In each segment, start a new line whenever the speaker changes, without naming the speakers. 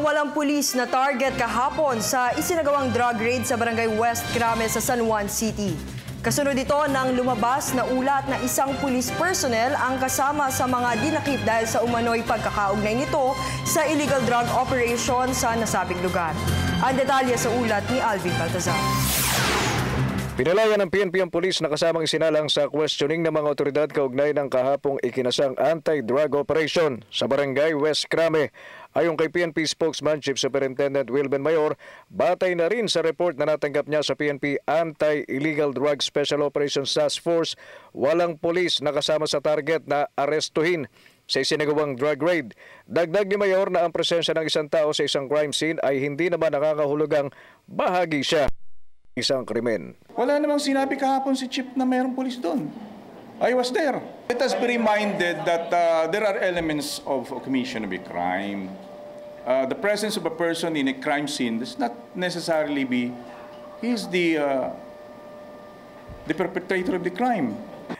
Nawalang pulis na target kahapon sa isinagawang drug raid sa Barangay West Crame sa San Juan City. Kasunod ito nang lumabas na ulat na isang police personnel ang kasama sa mga dinakip dahil sa umano'y pagkakaugnay nito sa illegal drug operation sa nasabing lugar. Ang detalye sa ulat ni Alvin Baltazar.
Pinalayan ng PNP ang pulis na kasamang isinalang sa questioning ng mga otoridad kaugnay ng kahapong ikinasang anti-drug operation sa Barangay West Crame. Ayon kay PNP spokesman Chief Superintendent Wilben Mayor, batay na rin sa report na natanggap niya sa PNP Anti-Illegal Drug Special Operations Task Force, walang pulis na kasama sa target na arestuhin sa isinagawang drug raid. Dagdag ni Mayor na ang presensya ng isang tao sa isang crime scene ay hindi naman nakakahulugang bahagi siya isang krimen.
Wala namang sinabi kahapon si Chief na mayroong pulis doon. I was there. Let us be reminded that there are elements of a commission of a crime. The presence of a person in a crime scene does not necessarily be he's the perpetrator of the crime.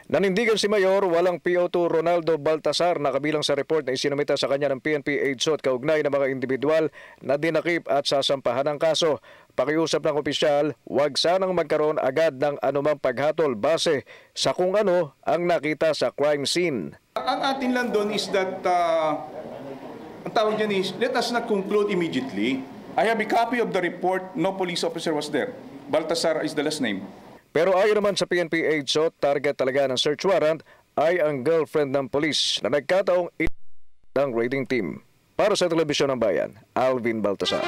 Nanindigan si Mayor, walang PO2 Ronaldo Baltasar na kabilang sa report na isinumita sa kanya ng PNP AIDSOT kaugnay ng mga individual na dinakip at sasampahan ng kaso. Pakiusap ng opisyal, huwag sanang magkaroon agad ng anumang paghatol base sa kung ano ang nakita sa crime scene.
Ang atin lang doon is that, ang tawag dyan is, let us not conclude immediately. I have a copy of the report, no police officer was there. Baltasar is the last name.
Pero ayon naman sa PNP AIDSOT, target talaga ng search warrant ay ang girlfriend ng polis na nagkataong ng raiding team. Para sa Telebisyon ng Bayan, Alvin Baltazar.